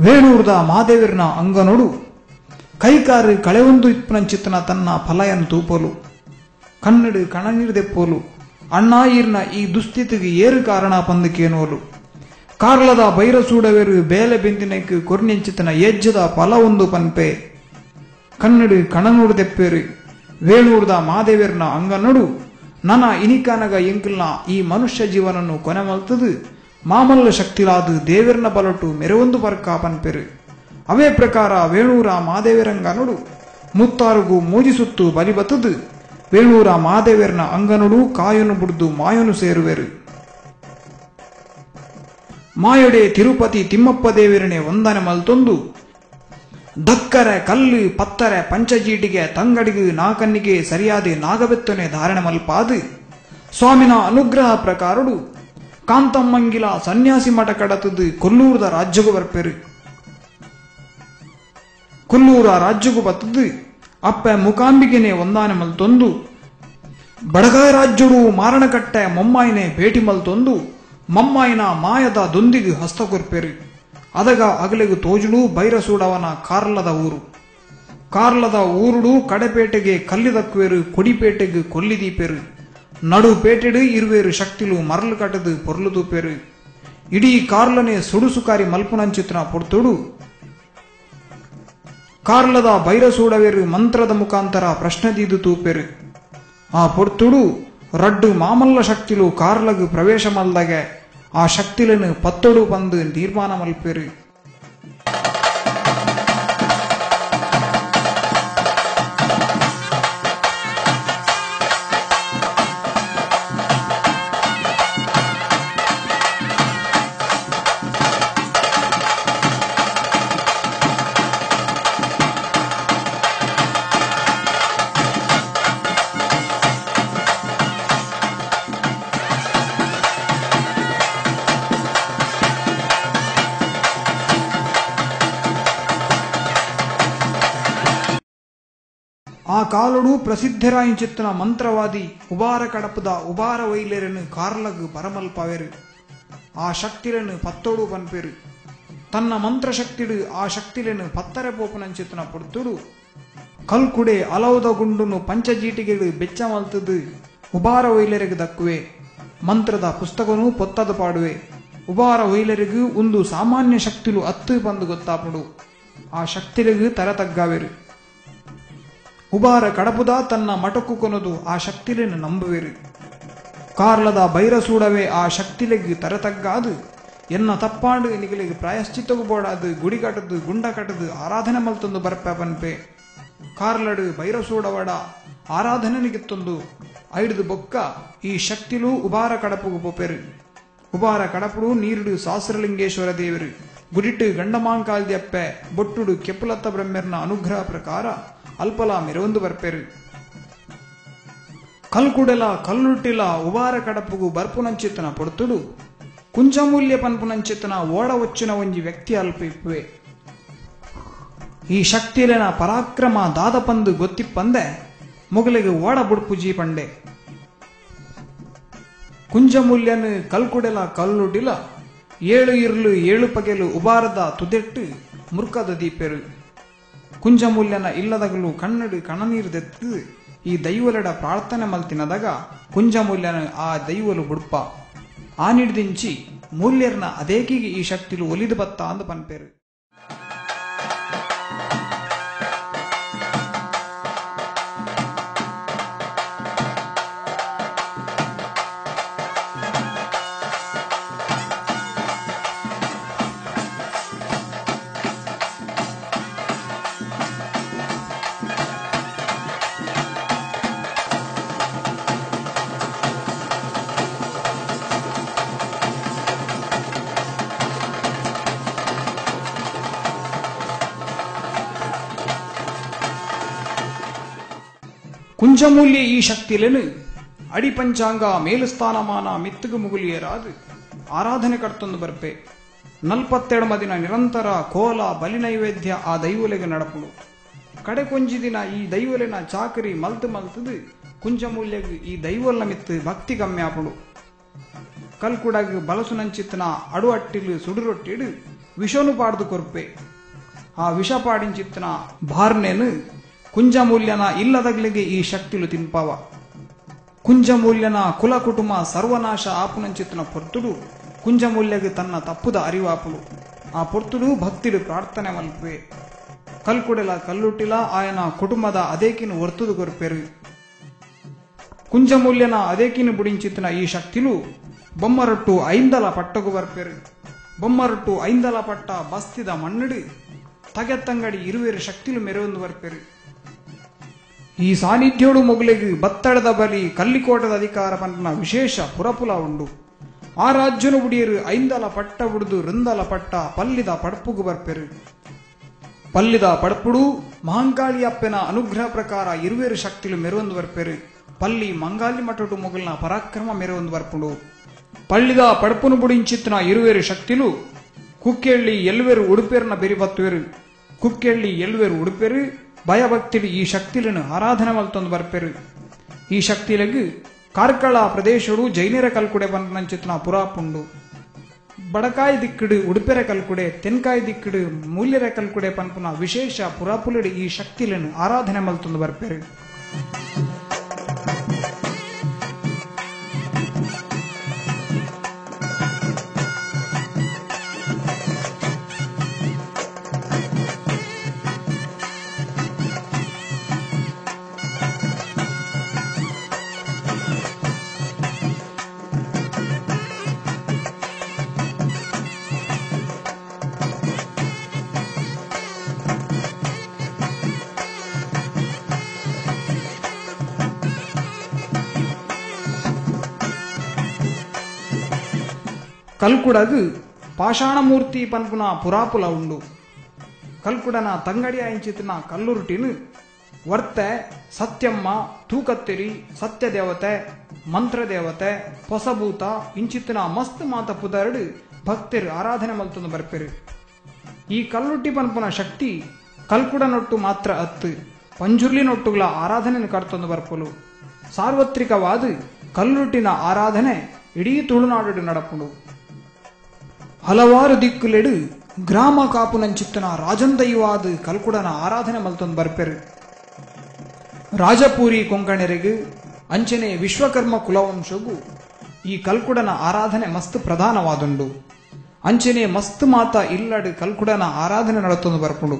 ವೇಣೂರ್ದ ಮಾದೇವಿರ್ನ ಅಂಗನೊಡು ಕೈಕಾರು ಕಳೆಯೊಂದು ಇಪ್ಪನಂಚಿತ್ತನ ತನ್ನ ಫಲಯನ್ ತೂಪಲು ಕನ್ನಡು ಕಣನೀರ್ದೆಪ್ಪೋಲು ಅಣ್ಣ ಈರ್ನ ಈ ದುಸ್ಥಿತಿಗೆ ಏರು ಕಾರಣ ಪಂದಕೇನೋಲು ಕಾರ್ಲದ ಬೈರಸೂಡವೇರು ಬೇಲೆ ಬೆಂದಿನಕ್ಕೆ ಕೊರ್ನೆಂಚಿತನ ಏಜ್ಜದ ಫಲ ಒಂದು ಪನ್ಪೆ ಕನ್ನಡು ಕಣನೂಡ್ದೆಪ್ಪೇರು ವೇಣೂರ್ದ ಮಾದೇವಿರ್ನ ಅಂಗನೊಡು ನನ ಇನಿಕಾನಗ ಎಂಕಿಲ್ನ ಈ ಮನುಷ್ಯ ಜೀವನನ್ನು ಕೊನೆ ಮಲ್ತದು ಮಾಮಲ್ಲ ಶಕ್ತಿಲಾದು ದೇವಿರ್ನ ಬಲಟು ಮೆರವೊಂದು ಪರ್ಕ ಪನ್ಪೆರು ಅವೇ ಪ್ರಕಾರ ವೇಣೂರ ಮಾದೇವಿರಂಗನೊಡು ಮುತ್ತಾರುಗು ಮೂಜಿಸುತ್ತು ಬಲಿಬತ್ತದು ವೇಣೂರ ಮಾದೇವಿರ್ನ ಅಂಗನೊಡು ಕಾಯನು ಬುಡ್ದು ಮಾಯನು ಸೇರುವೆರು ಮಾಯೊಡೆ ತಿರುಪತಿ ತಿಮ್ಮಪ್ಪ ದೇವಿರನೆ ಒಂದನೆ ಮಲ್ತೊಂದು ದಕ್ಕರೆ ಕಲ್ಲು ಪತ್ತರೆ ಪಂಚಜೀಟಿಗೆ ತಂಗಡಿಗೆ ನಾಕನ್ನಿಗೆ ಸರಿಯಾದ ನಾಗಬೆತ್ತನೆ ಧಾರಣೆ ಮಲ್ಪಾದು ಸ್ವಾಮಿನ ಅನುಗ್ರಹ ಪ್ರಕಾರಡು ಕಾಂತಮ್ಮಂಗಿಲ ಸನ್ಯಾಸಿ ಮಠ ಕಡತದು ಕೊಲ್ಲೂರದ ರಾಜ್ಯಗೂ ಬರ್ಪೆರು ಕೊಲ್ಲೂರ ರಾಜ್ಯಗೂ ಬತ್ತದು ಅಪ್ಪ ಮುಕಾಂಬಿಗೆನೆ ಒಂದಾನೆ ಮಲ್ತೊಂದು ಬಡಗಾಯ ರಾಜ್ಯಡು ಮಾರಣಕಟ್ಟೆ ಮೊಮ್ಮಾಯಿನೆ ಭೇಟಿ ಮಲ್ತೊಂದು ಮೊಮ್ಮಾಯಿನ ಮಾಯದ ದೊಂದಿಗೆ ಹಸ್ತ ಕೊರ್ಪೆರು ಅದಗ ಅಗಲೆಗು ತೋಜುಡು ಬೈರಸೂಡವನ ಕಾರ್ಲದ ಊರುಡು ಕಡೆಪೇಟೆಗೆ ಕಲ್ಲಿದಕ್ಕುವೆರು ಕೊಡಿಪೇಟೆಗೆ ಕೊಲ್ಲಿದೀಪೆರು ನಡು ಪೇಟೆಡು ಇರುವೇರು ಶಕ್ತಿಲು ಮರಳು ಕಟ್ಟದು ಪೊರ್ಲು ತೂಪೆರು ಇಡೀ ಕಾರ್ಲನೆ ಸುಡುಸುಕಾರಿ ಮಲ್ಪುನಂಚಿತ್ರ ಪೊಡ್ತುಡು ಕಾರ್ಲದ ಬೈರಸೂಡವೇರು ಮಂತ್ರದ ಮುಖಾಂತರ ಪ್ರಶ್ನೆದೀದು ತೂಪೆರು ಆ ಪೊಡ್ತುಡು ರಡ್ಡು ಮಾಮಲ್ಲ ಶಕ್ತಿಲು ಕಾರ್ಲಗು ಪ್ರವೇಶ ಮಲ್ದಗೆ ಆ ಶಕ್ತಿలను ಪತ್ತೊಡು ಬಂದು ತೀರ್ಮಾನ ಮಲ್ಪೆರು ಆ ಕಾಲುಡು ಪ್ರಸಿದ್ಧರಾಯಿಂಚಿತ್ತನ ಮಂತ್ರವಾದಿ ಉಬಾರ ಕಡಪದ ಉಬಾರ ವೈಲೇರನು ಕಾರ್ಲಗು ಬರಮಲ್ಪವೆರು ಆ ಶಕ್ತಿలను ಪತ್ತೋಡು ಪನ್ಪೆರು ತನ್ನ ಮಂತ್ರ ಶಕ್ತಿಡು ಆ ಶಕ್ತಿలను ಪತ್ತರೆ ಪೋಪುನಂಚಿತ್ತನ ಪೊಡ್ತುಡು ಕಲ್ಕುಡೆ ಅಲೌದ ಗುಂಡುನು ಪಂಚಜೀಟಿಗೆಡು ಬೆಚ್ಚ ಮಲ್ತದು ಉಬಾರ ವೈಲೇರಿಗೆ ದಕ್ಕುವೆ ಮಂತ್ರದ ಪುಸ್ತಕನು ಪೊತ್ತದ ಪಾಡುವೆ ಉಬಾರ ವೈಲೇರಿಗೂ ಒಂದು ಸಾಮಾನ್ಯ ಶಕ್ತಿಲು ಅತ್ತು ಬಂದು ಗೊತ್ತಾಪಡು ಆ ಶಕ್ತಿಗಳಿಗೂ ತರ ತಗ್ಗಾವೆರು ಉಬಾರ ಕಡಪುದ ತನ್ನ ಮಟಕು ಕೊನದು ಆ ಶಕ್ತಿలను ನಂಬುವೆರು ಕಾರ್ಲದ ಬೈರಸೂಡವೇ ಆ ಶಕ್ತಿಲೆಗೆ ತರತಗ್ಗಾದು ಎನ್ನ ತಪ್ಪಾಂಡು ನಿಗಳಿಗೆ ಪ್ರಾಯಶ್ಚಿತ್ತಗು ಬೋಡಾದು ಗುಡಿ ಕಟ್ಟದು ಗುಂಡ ಕಟ್ಟದು ಆರಾಧನೆ ಮಲ್ತೊಂದು ಬರ್ಪೆ ಪನ್ಪೆ ಕಾರ್ಲಡು ಬೈರಸೂಡವಡ ಆರಾಧನೆನಿಗಿತ್ತೊಂದು ಐಡ್ದು ಬೊಕ್ಕ ಈ ಶಕ್ತಿಲು ಉಬಾರ ಕಡಪುಗು ಪೊಪೆರು ಉಬಾರ ಕಡಪುಡು ನೀರುಡು ಸಾಸ್ರಲಿಂಗೇಶ್ವರ ದೇವರು ಗುಡಿಟ್ಟು ಗಂಡಮಾಂಕಾಲ್ದ್ಯಪ್ಪೆ ಬೊಟ್ಟುಡು ಕೆಪ್ಪುಲತ್ತ ಬ್ರಹ್ಮೆರ್ನ ಅನುಗ್ರಹ ಪ್ರಕಾರ ಅಲ್ಪಲ ಮೆರವೊಂದು ಬರ್ಪೆರು ಕಲ್ಕುಡೆಲ ಕಲ್ಲುಟ್ಟಿಲ ಉಬಾರ ಕಡಪುಗು ಬರ್ಪುನಂಚಿತ್ತನ ಪೊಡ್ತುಡು ಕುಂಚಮೂಲ್ಯ ಪನ್ಪುನಂಚಿತ್ತನ ಓಡ ಒಚ್ಚಿನ ಒಂಜಿ ವ್ಯಕ್ತಿ ಅಲ್ಪ ಇಪ್ಪುವೆ ಈ ಶಕ್ತಿಲೆನ ಪರಾಕ್ರಮ ದಾದಪಂದು ಗೊತ್ತಿಪ್ಪಂದೆ ಮುಗಲಿಗೆ ಓಡ ಬುಡ್ಪುಜಿ ಪಂಡೆ ಕುಂಜಮೂಲ್ಯನು ಕಲ್ಕುಡೆಲ ಕಲ್ಲುಟಿಲ ಏಳು ಇರ್ಲು ಏಳು ಪಗೆಲು ಉಬಾರದ ತುದೆಟ್ಟು ಮುರ್ಕದ ದೀಪೆರು ಕುಂಜಮೂಲ್ಯನ ಇಲ್ಲದಗಲು ಕಣ್ಣಡು ಕಣನೀರ್ದೆತ್ತು ಈ ದೈವಲೆಡ ಪ್ರಾರ್ಥನೆ ಮಲ್ತಿನದಾಗ ಕುಂಜಮೂಲ್ಯನ ಆ ದೈವಲು ಬುಡ್ಪ ಆ ನಿಡ್ದಿಂಚಿ ಮೂಲ್ಯರ್ನ ಅದೇಕಿಗೆ ಈ ಶಕ್ತಿಲು ಒಲಿದು ಬತ್ತ ಅಂದು ಪನ್ಪೇರು ಕುಂಜಮೂಲ್ಯ ಈ ಶಕ್ತಿಲೆನು ಅಡಿ ಪಂಚಾಂಗ ಮೇಲುಸ್ಥಾನಮಾನ ಮಿತ್ತುಗು ಮುಗುಲಿಯರಾದು ಆರಾಧನೆ ಕಡ್ತೊಂದು ಬರ್ಪೆ 42 ದಿನ ನಿರಂತರ ಕೋಲ ಬಲಿ ನೈವೇದ್ಯ ಆ ದೈವಲೆಗೆ ನಡಪುಡು ಕಡೆ ಕೊಂಜಿ ದಿನ ಈ ದೈವಲೆನ ಚಾಕರಿ ಮಲ್ತದು ಕುಂಜಮೂಲ್ಯಗು ಈ ದೈವಲ್ನ ಮಿತ್ತು ಭಕ್ತಿ ಕಮ್ಮಿ ಆಪುಡು ಕಲ್ಕುಡಗು ಬಲಸುನಂಚಿತ್ತನ ಅಡು ಅಟ್ಟಿಲು ಸುಡುರೊಟ್ಟಿಡು ವಿಷನು ಪಾಡ್ದು ಕೊರ್ಪೆ. ಆ ವಿಷ ಪಾಡಿಂಚಿತ್ತಿನ ಭಾರ್ನೆನು ಕುಂಜಮೂಲ್ಯನ ಇಲ್ಲದಗ್ಲಿಗೆ ಈ ಶಕ್ತಿಲು ತಿನ್ಪಾವ. ಕುಂಜಮೂಲ್ಯನ ಕುಲ ಕುಟುಂಬ ಸರ್ವನಾಶ ಆಪುನಂಚಿತ್ತಿನ ಪೊರ್ತುಡು ಕುಂಜಮೂಲ್ಯಗೆ ತನ್ನ ತಪ್ಪುದ ಅರಿವಾಪುಳು. ಆ ಪೊರ್ತುಡು ಭಕ್ತಿಡು ಪ್ರಾರ್ಥನೆ ಮಲ್ಪೆ. ಕಲ್ಕುಡೆಲ ಕಲ್ಲುಟ್ಟಿಲ ಆಯನ ಕುಟುಂಬದ ಅದೇಕಿನ ಒರ್ತುದು ಕೊರ್ಪೆರು. ಕುಂಜಮೂಲ್ಯನ ಅದೇಕಿನ ಬುಡಿಂಚಿತ್ತಿನ ಈ ಶಕ್ತಿಲು ಬೊಮ್ಮರೊಟ್ಟು ಐಂದಲ ಪಟ್ಟಗು ಬರ್ಪೆರು. ಬೊಮ್ಮರೊಟ್ಟು ಐಂದಲ ಪಟ್ಟ ಬಸ್ತಿದ ಮಣ್ಣುಡು ತಗೆತ್ತಂಗಡಿ ಇರುವೆರು ಶಕ್ತಿಲು ಮೆರೆಯೊಂದು ಬರ್ಪೆರು. ಈ ಸಾನ್ನಿಧ್ಯೋಡು ಮೊಗಲಿಗೆ ಬತ್ತಡದ ಬಲಿ ಕಲ್ಲಿಕೋಟದ ಅಧಿಕಾರ ಪಂಪನ ವಿಶೇಷ ಪುರಪುಲ ಉಂಡು. ಆ ರಾಜ್ಯನು ಬುಡಿಯರು ಐಂದಲ ಪಟ್ಟ ಬುಡಿದು ರಿಂದಲ ಪಟ್ಟ ಪಲ್ಲಿದ ಪಡಪುಗು ಬರ್ಪೆರು. ಪಲ್ಲಿದ ಪಡಪುಡು ಮಹಂಕಾಳಿ ಅಪ್ಪನ ಅನುಗ್ರಹ ಪ್ರಕಾರ ಇರುವೆರು ಶಕ್ತಿಲು ಮೆರೆಯೊಂದು ಬರ್ಪೆರು. ಪಲ್ಲಿ ಮಂಗಾಲಿ ಮಠಟು ಮೊಗಲಿನ ಪರಾಕ್ರಮ ಮೆರೆಯೊಂದು ಬರ್ಪುಡು. ಪಳ್ಳಿದ ಪಡಪುನು ಬುಡಿಂಚಿತ್ತಿನ ಇರುವೆರು ಶಕ್ತಿಲು ಕುಕ್ಕೆಳ್ಳಿ ಎಲ್ವೆರು ಉಡುಪೆರ್ನ ಬೆರಿಬತ್ತುವೆರು. ಕುಕ್ಕೆಳ್ಳಿ ಎಲ್ವೆರು ಉಡುಪೆರು ಭಯಭಕ್ತಿಡು ಈ ಶಕ್ತಿలను ಆರಾಧನೆ ಮಲ್ತೊಂದು ಬರ್ಪೆರು. ಈ ಶಕ್ತಿಲಗು ಕಾರ್ಕಳ ಪ್ರದೇಶಡು ಜೈನರ ಕಲ್ಕುಡೆ ಪಂಪನಂಚಿತ್ತಿನ ಪುರಾಪುಂಡು. ಬಡಕಾಯಿ ದಿಕ್ಕುಡು ಉಡುಪೆರ ಕಲ್ಕುಡೆ, ತೆನ್ಕಾಯಿ ದಿಕ್ಕುಡು ಮೂಲ್ಯರ ಕಲ್ಕುಡೆ ಪಂಪನ ವಿಶೇಷ ಪುರಾಪುಲಿಡು ಈ ಶಕ್ತಿలను ಆರಾಧನೆ ಮಲ್ತೊಂದು ಬರ್ಪೆರು. ಕಲ್ಕುಡಗು ಪಾಷಾಣಮೂರ್ತಿ ಪನ್ಪುನ ಪುರಾಪುಲ ಉಂಡು. ಕಲ್ಕುಡನ ತಂಗಡಿ ಆಯಿಂಚಿತ್ತಿನ ಕಲ್ಲುರುಟಿನು ವರ್ತೆ, ಸತ್ಯಮ್ಮ, ತೂಕತ್ತೆರಿ, ಸತ್ಯದೇವತೆ, ಮಂತ್ರದೇವತೆ, ಹೊಸಭೂತ ಇಂಚಿತ್ತಿನ ಮಸ್ತ್ ಮಾತ ಪುದರ್ಡು ಭಕ್ತರು ಆರಾಧನೆ ಮಲ್ತೊಂದು ಬರ್ಪೆರು. ಈ ಕಲ್ಲುಟ್ಟಿ ಪನ್ಪುನ ಶಕ್ತಿ ಕಲ್ಕುಡನೊಟ್ಟು ಮಾತ್ರ ಅತ್ತು ಪಂಜುರ್ಲಿನೊಟ್ಟುಗಳ ಆರಾಧನೆ ಕರ್ತೊಂದು ಬರ್ಪುಲು. ಸಾರ್ವತ್ರಿಕವಾದ ಕಲ್ಲುಟ್ಟಿನ ಆರಾಧನೆ ಇಡೀ ತುಳುನಾಡು ನಡಪುಡು. ಹಲವಾರು ದಿಕ್ಕುಲೆಡು ಗ್ರಾಮ ಕಾಪುನಂಚಿತ್ತಿನ ರಾಜಂದೈವಾದ ಕಲ್ಕುಡನ ಆರಾಧನೆ ಮಲ್ತೊಂದು ಬರ್ಪೆರು. ರಾಜಪೂರಿ ಕೊಂಕಣೆರೆಗು ಅಂಚನೆ ವಿಶ್ವಕರ್ಮ ಕುಲವಂಶಗೂ ಈ ಕಲ್ಕುಡನ ಆರಾಧನೆ ಮಸ್ತ್ ಪ್ರಧಾನವಾದುಂಡು. ಅಂಚನೆ ಮಸ್ತ್ ಮಾತ ಇಲ್ಲಡು ಕಲ್ಕುಡನ ಆರಾಧನೆ ನಡತೊಂದು ಬರ್ಪುಡು.